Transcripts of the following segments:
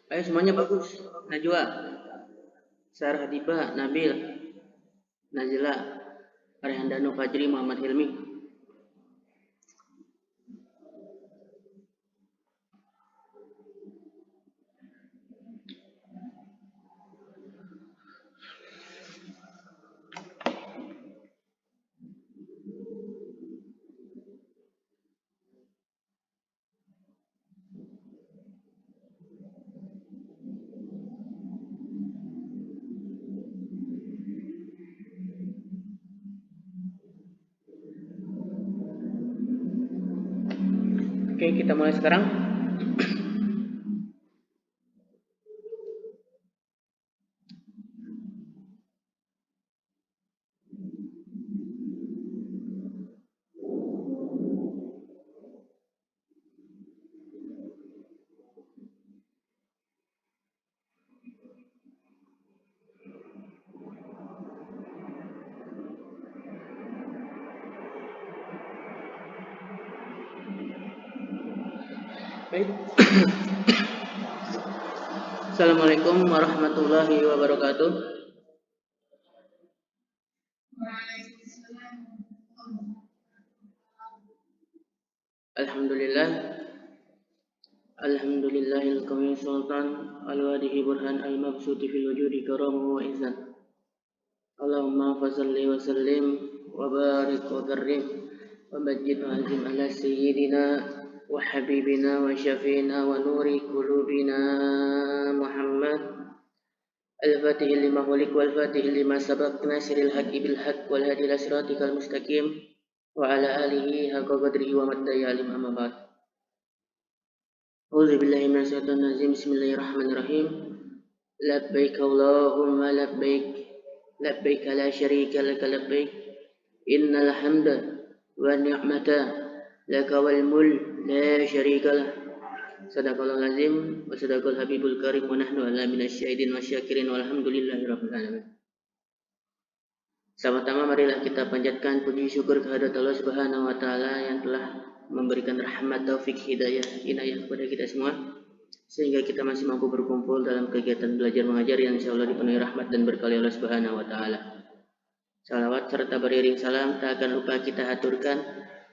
Ayo semuanya bagus. Najwa, Sarah Hadiba, Nabil, Nazila, Rehandano Fajri, Muhammad Hilmi. Oke, kita mulai sekarang. Baik. Assalamualaikum warahmatullahi wabarakatuh. Alhamdulillah. Alhamdulillahil qawi sultan al-wadihi burhan al-mabsuti fil wujudi karamu wa izan. Allahumma fasalli wa sallim wa barik wa karim wa majid wa azim ala sayyidina wa habibina wa syafiina wa nuri qulubina Muhammad al-fatih lima hulik wal fatih lima sabaq nasiril haqqi bil haqq wal hadi ila siratikal mustaqim wa ala alihi haqqa qadrihi wa maddaya alim amma ba'd. A'udzu billahi minasyaitonir rajim. Bismillahirrahmanirrahim. Labbaik Allahumma labbaik. Labbaik la syarika laka labbaik. Innal hamda wa ni'mata laka wal mulk la syarika lah. Sadaqallahul azim wa sadaqal habibul karim wa nahnu ala minasyahidin wa syakirin walhamdulillahi rabbil alamin. Sama-sama marilah kita panjatkan puji syukur kehadirat Allah Subhanahu wa taala yang telah memberikan rahmat, taufik, hidayah, inayah kepada kita semua sehingga kita masih mampu berkumpul dalam kegiatan belajar mengajar yang insyaallah dipenuhi rahmat dan berkah Allah Subhanahu wa taala. Salawat serta beriring salam tak akan lupa kita haturkan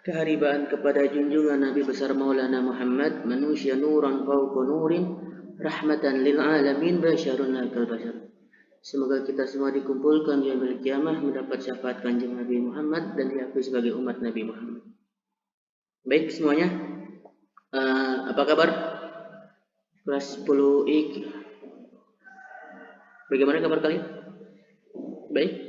keharibaan kepada junjungan Nabi besar Maulana Muhammad, manusia nuran fauqa nurin, rahmatan lil alamin, basyarun lakal basyar. Semoga kita semua dikumpulkan di yaumil kiamah mendapat syafaat kanjeng Nabi Muhammad dan diakui sebagai umat Nabi Muhammad. Baik semuanya, apa kabar? Kelas 10 IK. Bagaimana kabar kalian? Baik.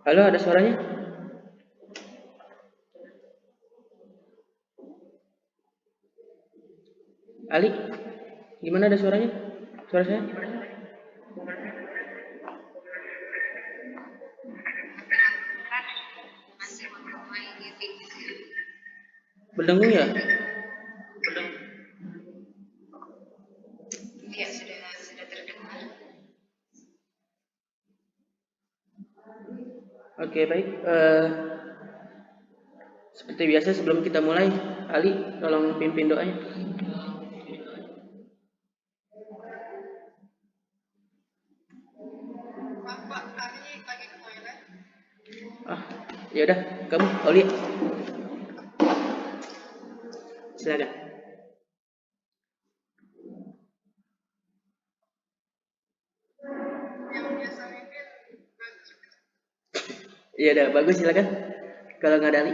Halo, ada suaranya? Ali, gimana ada suaranya? Suara saya? Berdengung ya? Ya, sudah terdengar. Oke, baik. Seperti biasa sebelum kita mulai, Ali tolong pimpin doanya. Pak, Ali lagi ke toilet. Ya udah, kamu Oli. Silakan. Iya udah bagus, silakan. Kalau nggak ada Ali.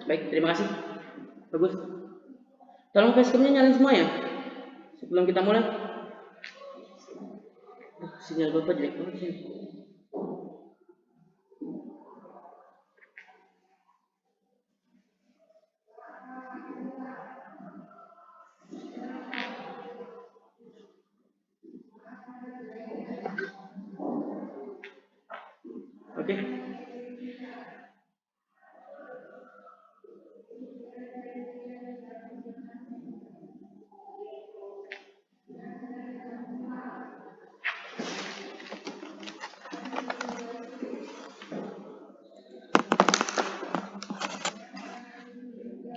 Baik, terima kasih. Bagus. Tolong facecamnya nyalain semua ya. Sebelum kita mulai. Sinyal Bapak jelek banget sih. Oke.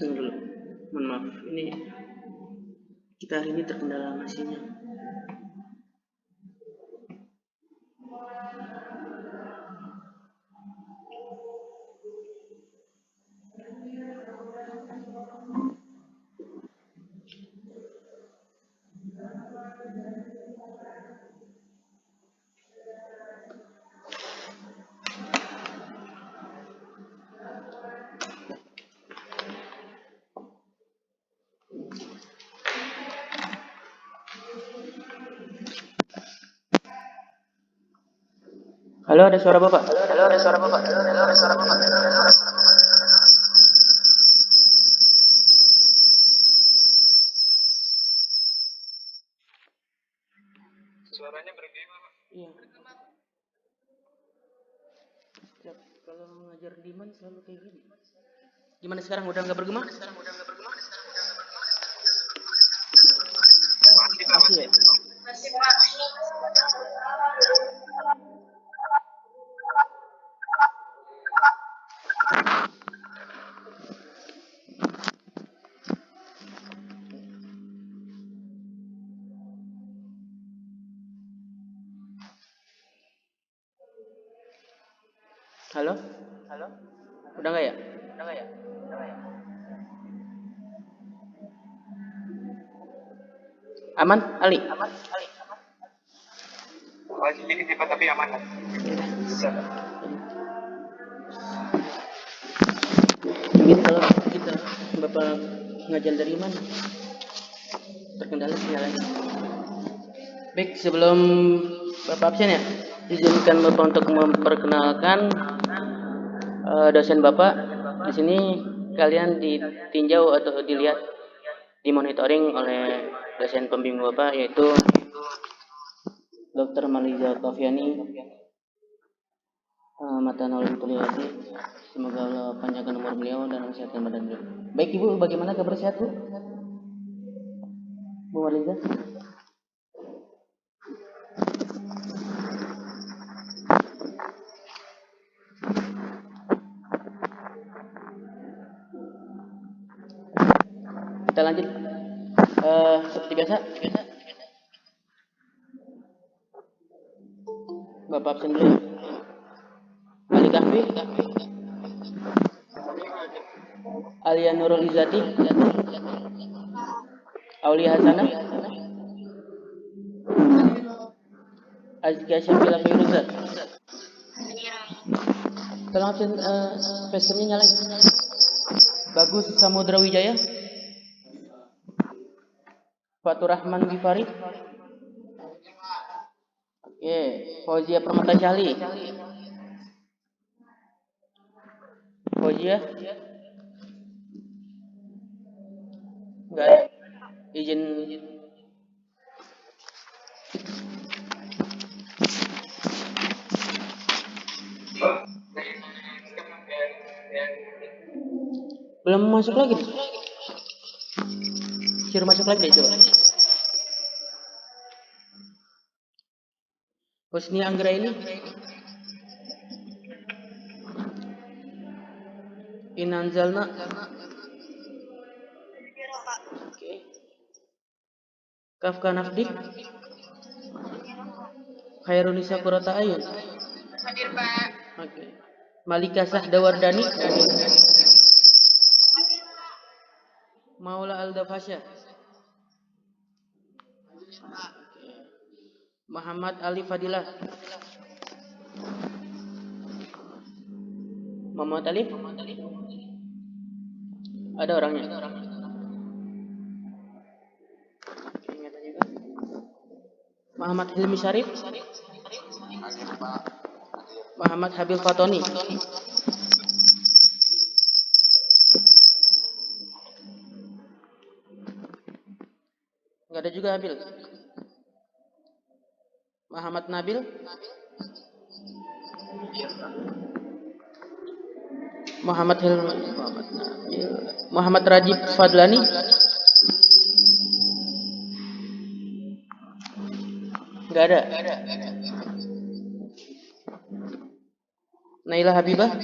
Tunggu dulu. Mohon maaf, ini kita hari ini terkendala mesinnya. Halo, ada suara Bapak? Halo, ada suara Bapak. Halo, ada suara Bapak. Suaranya bergema, Pak. Iya. Ya, kalau ngajar di mana selalu kayak gini. Gimana sekarang, udah nggak bergema? Masih, Pak. Masih ya? Masih, Pak. Halo? Halo? Udah nggak ya? Udah nggak ya? Aman, Ali? Aman, Ali. Masih sedikit, Pak, tapi aman. Bisa. Mungkin kalau kita Bapak ngajar dari mana? Terkendala sinyalnya. Baik, sebelum Bapak absen ya, izinkan Bapak untuk memperkenalkan dosen Bapak. Di sini kalian ditinjau atau dilihat, dimonitoring oleh dosen pembimbing Bapak, yaitu Dr. Maliza Kafiani, Matanul Tuliyati. Semoga Allah panjangkan umur beliau dan memsehatkan badan beliau. Baik Ibu, bagaimana kabar sehat Bu? Bu Maliza? Kita lanjut. Seperti biasa, Bapak absen dulu. Ali Kahfi, Alia Nurul Izzati, Aulia Hasanah, Azkia Syafila Fairuza. Tolong absen facecamnya nyalain. Bagus Samudra Wijaya. Fatur Rahman Gifari. Oke, Fauzia Permata Syahli. Fauzia? Enggak ada. Izin. Belum masuk lagi. Suruh masuk lagi deh coba. Husni Anggra ini. Inanzalna. Oke. Kafka Nafdi. Khairunisa Qurrata Ayun. Hadir, Pak. Oke. Malika Sahdawardani. Maula Aldafasya. Muhammad Ali Fadilah. Muhammad Ali? Ada orangnya? Ingatan juga. Muhammad Hilmi Syarif. Muhammad Habil Fatoni. Enggak ada juga Habil. Muhammad Nabil. Muhammad Hilmi. Muhammad Rajib Fadlani. Enggak ada. Naila Habibah.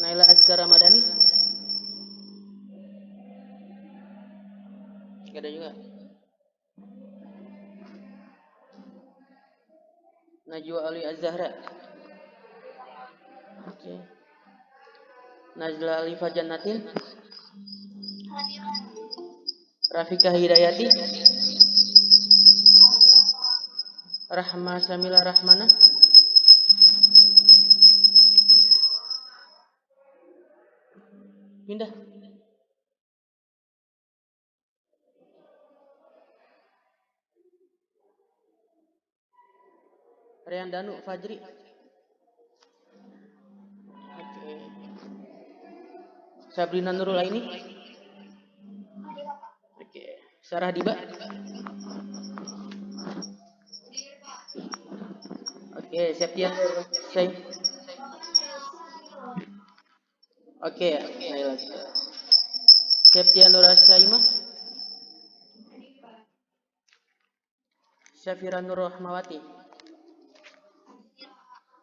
Naila Azkar Ramadhani. Enggak ada juga. Najwa Ali Az-Zahra. Oke. Najla Alifah Jannatin. Rafika Hidayati. Rahma Syamila Rahmana. Pindah. Rian Danu Fajri. Oke. Sabrina Nurul Aini. Oke. Sarah Diba. Oke, Septian Say. Oke, Naila. Septian Nur Saima. Syafira Nur Rahmawati.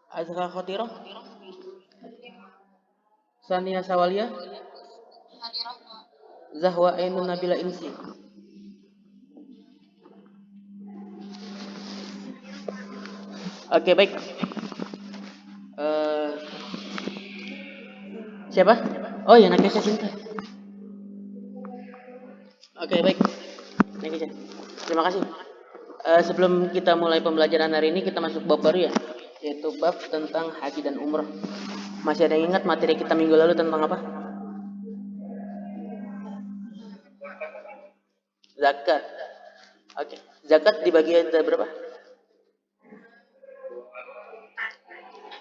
Azhar Khotirah. Sania Sawalia. Zahwa Ainun Nabila Insi. Oke, baik. Siapa? Oh ya, Nakesha Cinta. Oke, baik. Nakesha. Terima kasih. Sebelum kita mulai pembelajaran hari ini, kita masuk bab baru ya, yaitu bab tentang haji dan umroh. Masih ada yang ingat materi kita minggu lalu tentang apa? Zakat. Oke. Zakat dibagi ada berapa?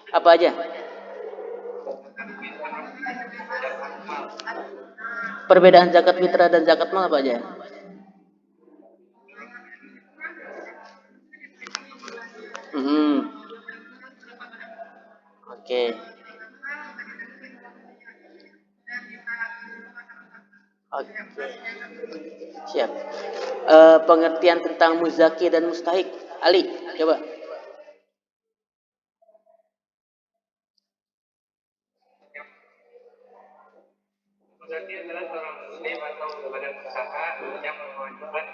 Apa aja? Perbedaan zakat fitrah dan zakat mal apa aja? Oke. Oke. Siap. Pengertian tentang muzaki dan mustahik. Ali, coba. Muzaki adalah seorang muslim atau badan usaha yang mewajibkan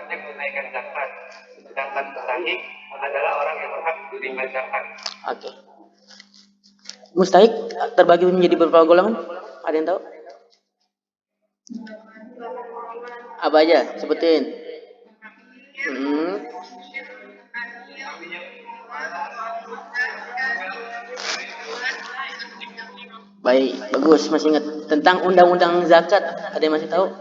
menunaikan zakat. Sedangkan mustahik adalah orang yang berhak menerima zakat. Oke. Mustahik terbagi menjadi beberapa golongan. Ada yang tahu? Apa aja? Sebutin. Baik, bagus. Masih ingat tentang undang-undang zakat? Ada yang masih tahu?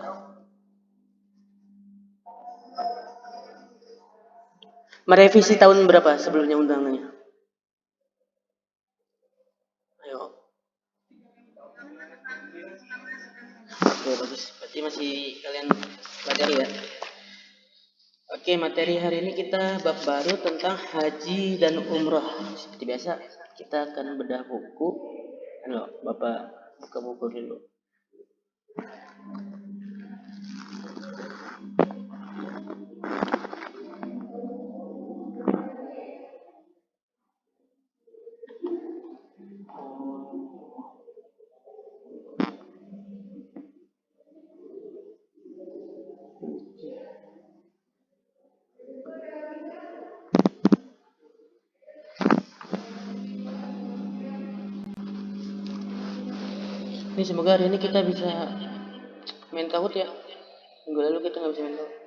Merevisi tahun berapa sebelumnya undang-undangnya? Ayo. Oke, bagus. Berarti masih kalian pelajari ya. Oke, materi hari ini kita bab baru tentang haji dan umroh. Seperti biasa, kita akan bedah buku. Halo, Bapak buka buku dulu. Ini semoga hari ini kita bisa main Kahoot ya. Minggu lalu kita nggak bisa main Kahoot.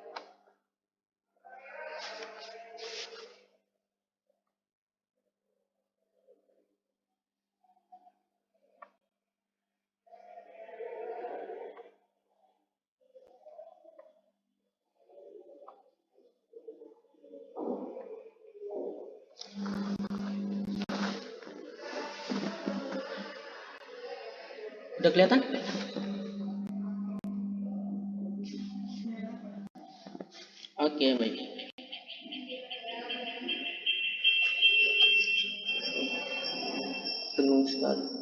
Udah kelihatan? Oke, baik. Penuh sekali.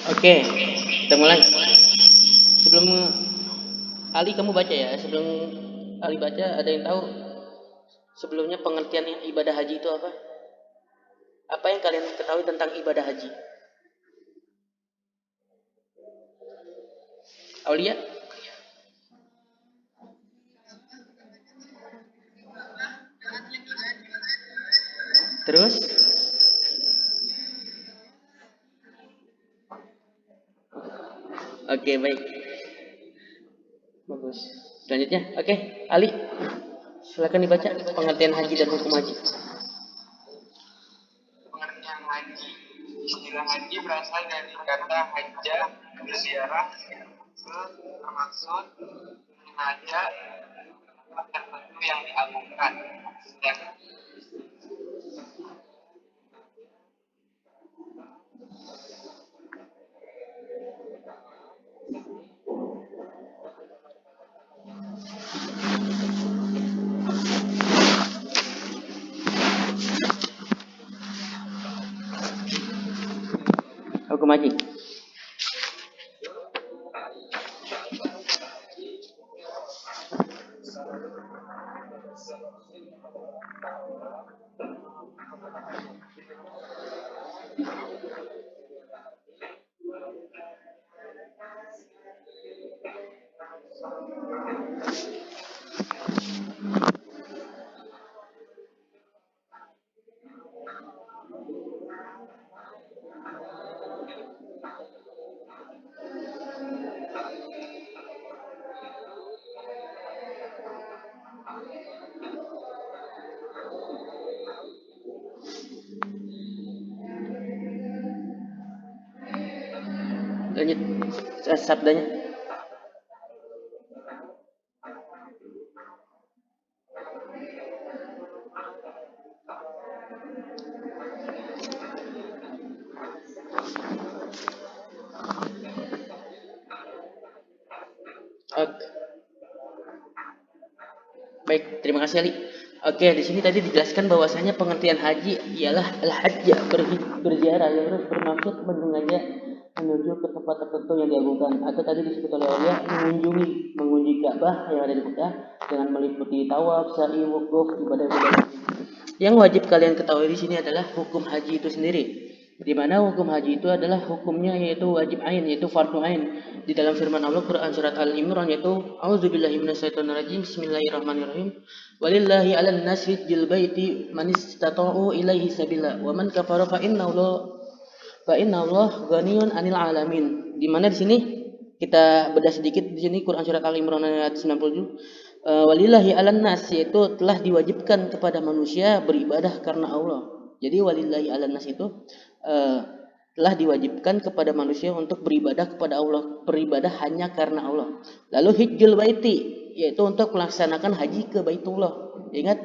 Oke, kita mulai. Sebelum Ali kamu baca ya. Sebelum Ali baca, ada yang tahu sebelumnya pengertian ibadah haji itu apa? Apa yang kalian ketahui tentang ibadah haji? Aulia? Terus? Oke, baik. Bagus. Selanjutnya, oke, Ali. Silakan dibaca pengertian haji dan hukum haji. Pengertian haji. Istilah haji berasal dari kata hajjah, berziarah, bermaksud mengajak tempat tertentu yang diagungkan. Hukum haji. Lanjut sabdanya. Oke. Baik, terima kasih Ali. Oke, di sini tadi dijelaskan bahwasanya pengertian haji ialah al-hajj, berziarah yang bermaksud mengajak menuju ke tempat tertentu yang diagungkan, atau tadi disebut oleh Aulia mengunjungi Ka'bah yang ada di Mekah dengan meliputi tawaf, sa'i, wukuf, ibadah-ibadah. Yang wajib kalian ketahui di sini adalah hukum haji itu sendiri. Di mana hukum haji itu adalah hukumnya yaitu wajib ain, yaitu fardu ain. Di dalam firman Allah Quran surat Al-Imran yaitu A'udzubillahi minasyaitonirrajim. Bismillahirrahmanirrahim. Walillahi 'alan nasi hajjul baiti man istata'u ilaihi sabila wa man kafara fa inna Allah ghaniyun 'anil 'alamin. Di mana di sini kita bedah sedikit di sini Quran surat Al-Imran ayat 97. Walillahi 'alan nas, yaitu telah diwajibkan kepada manusia beribadah karena Allah. Jadi walillahi 'alan nas itu telah diwajibkan kepada manusia untuk beribadah kepada Allah, beribadah hanya karena Allah. Lalu hijjul baiti, yaitu untuk melaksanakan haji ke Baitullah. Ingat,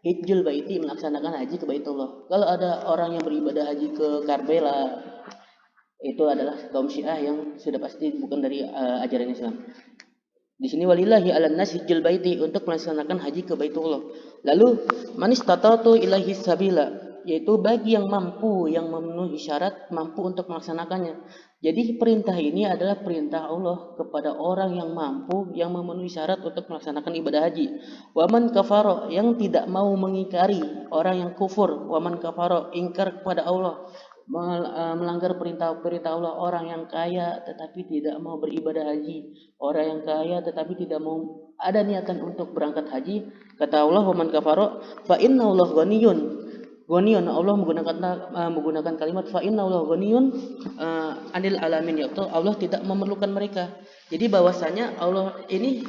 hijjul baiti, melaksanakan haji ke Baitullah. Kalau ada orang yang beribadah haji ke Karbala, itu adalah kaum Syiah yang sudah pasti bukan dari ajaran Islam. Di sini walillahi 'alan nas hijjul baiti, untuk melaksanakan haji ke Baitullah. Lalu man istata'tu ilaihi sabila, yaitu bagi yang mampu, yang memenuhi syarat, mampu untuk melaksanakannya. Jadi perintah ini adalah perintah Allah kepada orang yang mampu, yang memenuhi syarat untuk melaksanakan ibadah haji. Waman kafaro, yang tidak mau mengingkari, orang yang kufur. Waman kafaro, ingkar kepada Allah, melanggar perintah Allah. Orang yang kaya tetapi tidak mau beribadah haji, orang yang kaya tetapi tidak mau ada niatan untuk berangkat haji. Kata Allah, waman kafaro fa inna Allah ghaniyun. Allah menggunakan kalimat fa inna Allah ghaniyun anil alamin, yaitu Allah tidak memerlukan mereka. Jadi bahwasanya Allah ini,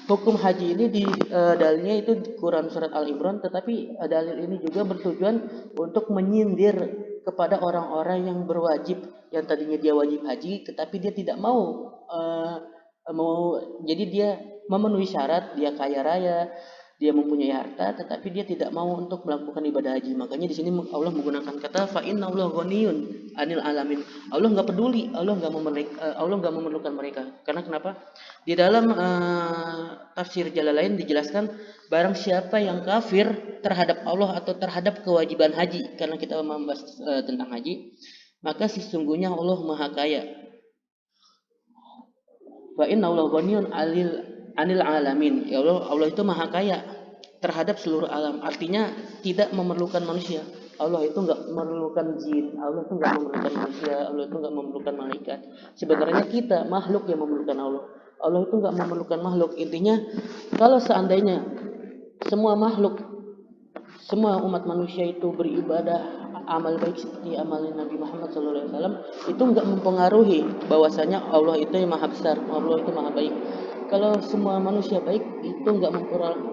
hukum haji ini di dalilnya itu di Quran surat Al-Imran, tetapi dalil ini juga bertujuan untuk menyindir kepada orang-orang yang berwajib, yang tadinya dia wajib haji tetapi dia tidak mau jadi dia memenuhi syarat, dia kaya raya, dia mempunyai harta tetapi dia tidak mau untuk melakukan ibadah haji. Makanya di sini Allah menggunakan kata fa inna Allah ghaniyun anil alamin. Allah nggak peduli, Allah nggak memerlukan mereka. Karena kenapa? Di dalam tafsir Jalalain dijelaskan, barang siapa yang kafir terhadap Allah atau terhadap kewajiban haji, karena kita membahas tentang haji, maka sesungguhnya Allah Maha Kaya. Wa inna Allah ghaniyun anil alamin. Ya Allah itu Maha Kaya terhadap seluruh alam. Artinya tidak memerlukan manusia. Allah itu enggak memerlukan jin, Allah itu enggak memerlukan manusia, Allah itu enggak memerlukan malaikat. Sebenarnya kita makhluk yang memerlukan Allah. Allah itu enggak memerlukan makhluk. Intinya kalau seandainya semua makhluk, semua umat manusia itu beribadah amal baik seperti amalnya Nabi Muhammad SAW, itu enggak mempengaruhi bahwasanya Allah itu yang maha besar, Allah itu maha baik. Kalau semua manusia baik, itu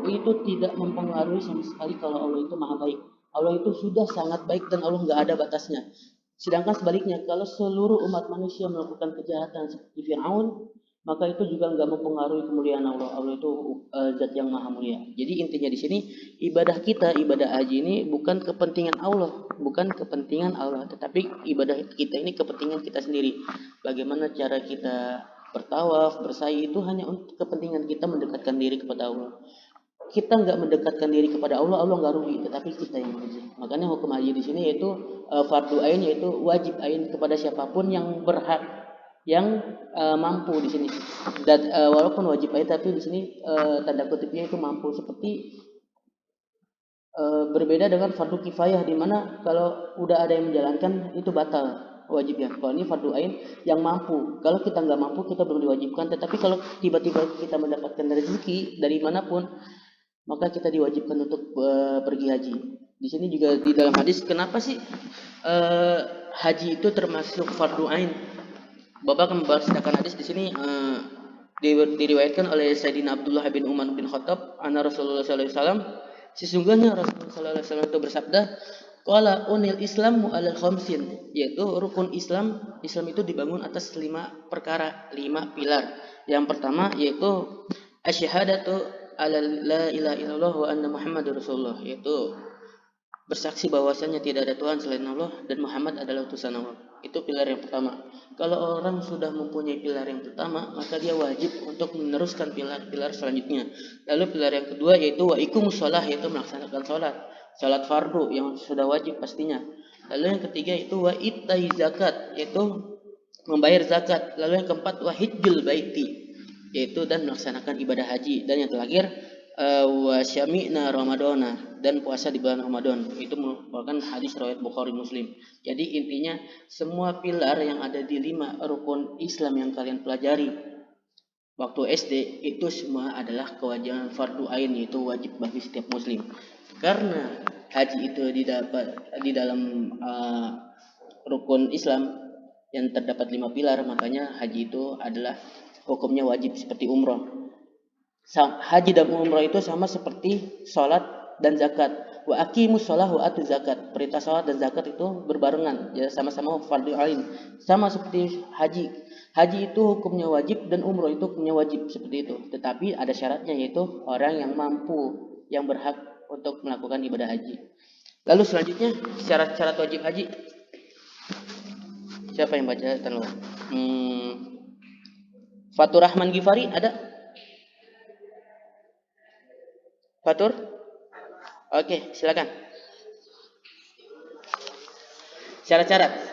itu tidak mempengaruhi sama sekali kalau Allah itu maha baik. Allah itu sudah sangat baik dan Allah nggak ada batasnya. Sedangkan sebaliknya, kalau seluruh umat manusia melakukan kejahatan seperti Fir'aun, maka itu juga nggak mempengaruhi kemuliaan Allah. Allah itu zat yang maha mulia. Jadi intinya di sini, ibadah kita, ibadah haji ini bukan kepentingan Allah, tetapi ibadah kita ini kepentingan kita sendiri. Bagaimana cara kita bertawaf, bersa'i, itu hanya untuk kepentingan kita mendekatkan diri kepada Allah. Kita nggak mendekatkan diri kepada Allah, Allah nggak rugi, tetapi kita yang rugi. Makanya hukum haji di sini yaitu fardu ain, yaitu wajib ain kepada siapapun yang berhak, yang mampu di sini. Dan walaupun wajib ain, tapi di sini tanda kutipnya itu mampu, seperti berbeda dengan fardu kifayah, di mana kalau udah ada yang menjalankan itu batal wajibnya. Kalau ini fardu ain yang mampu. Kalau kita nggak mampu, kita belum diwajibkan. Tetapi kalau tiba-tiba kita mendapatkan rezeki dari manapun, maka kita diwajibkan untuk pergi haji. Di sini juga di dalam hadis, kenapa sih haji itu termasuk fardu ain? Bapak akan membacakan hadis di sini diriwayatkan oleh Sayyidina Abdullah bin Umar bin Khattab, anna Rasulullah sallallahu alaihi wasallam, sesungguhnya Rasulullah sallallahu alaihi wasallam itu bersabda, qala unil islamu ala khamsin, yaitu rukun Islam itu dibangun atas 5 perkara, 5 pilar. Yang pertama yaitu asyhadatu ala la ilaha illallah wa anna Muhammadur Rasulullah, yaitu bersaksi bahwasanya tidak ada Tuhan selain Allah dan Muhammad adalah utusan Allah. Itu pilar yang pertama. Kalau orang sudah mempunyai pilar yang pertama, maka dia wajib untuk meneruskan pilar-pilar selanjutnya. Lalu pilar yang kedua yaitu wa iqumus shalah, yaitu melaksanakan salat fardu yang sudah wajib pastinya. Lalu yang ketiga itu wa itai zakat, yaitu membayar zakat. Lalu yang keempat wa hijjul baiti, yaitu dan melaksanakan ibadah haji. Dan yang terakhir wa syami'na ramadana, dan puasa di bulan Ramadan. Itu merupakan hadis riwayat Bukhari Muslim. Jadi intinya semua pilar yang ada di 5 rukun Islam yang kalian pelajari waktu SD itu semua adalah kewajiban fardu ain, yaitu wajib bagi setiap muslim. Karena haji itu didapat di dalam rukun Islam yang terdapat 5 pilar, makanya haji itu adalah hukumnya wajib seperti umroh. Haji dan umroh itu sama seperti sholat dan zakat. Wa aqimus sholah wa atu zakat. Perintah sholat dan zakat itu berbarengan, ya sama-sama fardu ain. Sama seperti haji. Haji itu hukumnya wajib dan umroh itu hukumnya wajib, seperti itu. Tetapi ada syaratnya, yaitu orang yang mampu, yang berhak untuk melakukan ibadah haji. Lalu selanjutnya syarat-syarat wajib haji. Siapa yang baca? Fatur Rahman Ghifari ada? Fatur? Oke, silakan. Syarat-syarat.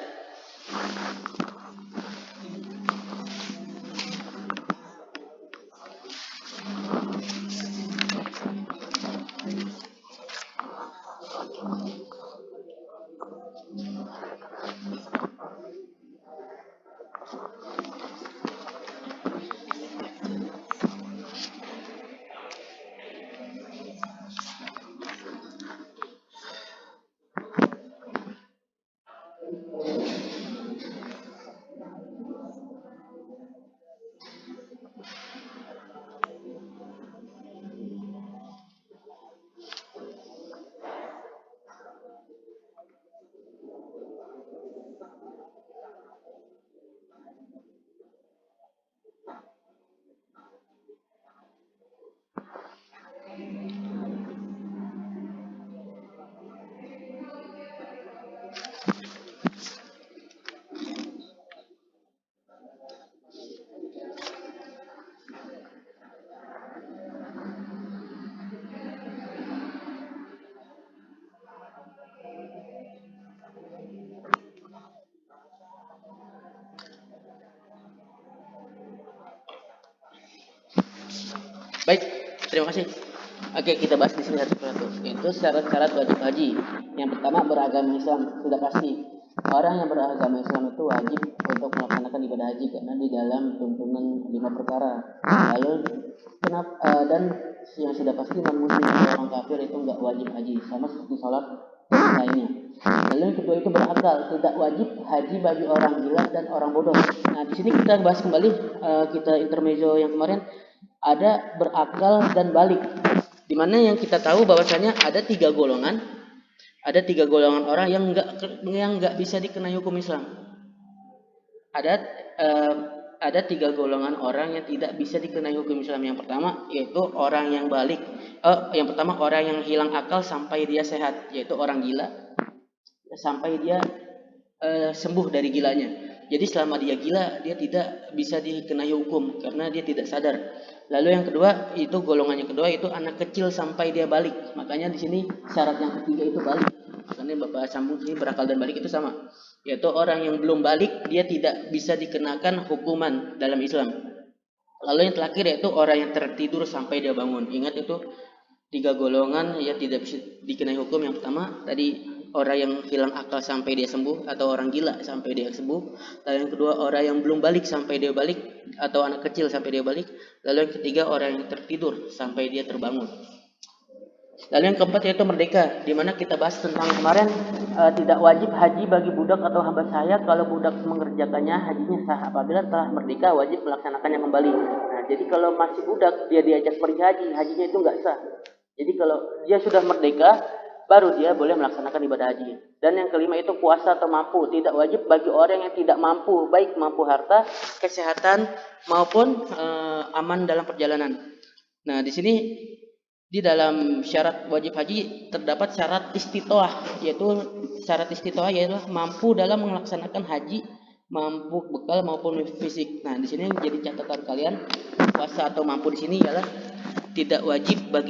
Baik, terima kasih. Oke, kita bahas di sini satu-satu. Itu syarat-syarat wajib haji. Yang pertama, beragama Islam. Sudah pasti orang yang beragama Islam itu wajib untuk melaksanakan ibadah haji karena di dalam tuntunan 5 perkara. Lalu dan yang sudah pasti non-muslim, orang kafir itu enggak wajib haji, sama seperti sholat lainnya. Lalu yang kedua itu berakal, tidak wajib haji bagi orang gila dan orang bodoh. Nah, di sini kita bahas kembali kita intermezzo yang kemarin. Ada berakal dan balik, dimana yang kita tahu bahwasanya ada 3 golongan, orang yang nggak bisa dikenai hukum Islam. Ada 3 golongan orang yang tidak bisa dikenai hukum Islam. Yang pertama yaitu orang yang balik. Yang pertama orang yang hilang akal sampai dia sehat, yaitu orang gila sampai dia sembuh dari gilanya. Jadi selama dia gila, dia tidak bisa dikenai hukum karena dia tidak sadar. Lalu yang kedua itu golongan yang kedua itu anak kecil sampai dia balik. Makanya di sini syarat yang ketiga itu balik. Makanya Bapak sambung sini berakal dan balik itu sama. Yaitu orang yang belum balik, dia tidak bisa dikenakan hukuman dalam Islam. Lalu yang terakhir yaitu orang yang tertidur sampai dia bangun. Ingat itu 3 golongan yang tidak bisa dikenai hukum. Yang pertama tadi orang yang hilang akal sampai dia sembuh atau orang gila sampai dia sembuh. Lalu yang kedua orang yang belum balik sampai dia balik atau anak kecil sampai dia balik. Lalu yang ketiga orang yang tertidur sampai dia terbangun. Lalu yang keempat yaitu merdeka, di mana kita bahas tentang kemarin tidak wajib haji bagi budak atau hamba sahaya kalau budak mengerjakannya hajinya sah. Apabila telah merdeka wajib melaksanakannya kembali. Nah, jadi kalau masih budak dia diajak pergi haji, hajinya itu enggak sah. Jadi kalau dia sudah merdeka baru dia boleh melaksanakan ibadah haji. Dan yang kelima itu puasa atau mampu, tidak wajib bagi orang yang tidak mampu, baik mampu harta, kesehatan maupun aman dalam perjalanan. Nah, di sini di dalam syarat wajib haji terdapat syarat istitoah, yaitu syarat istitoah yaitu mampu dalam melaksanakan haji, mampu bekal maupun fisik. Nah, di sini jadi catatan kalian puasa atau mampu di sini ialah tidak wajib bagi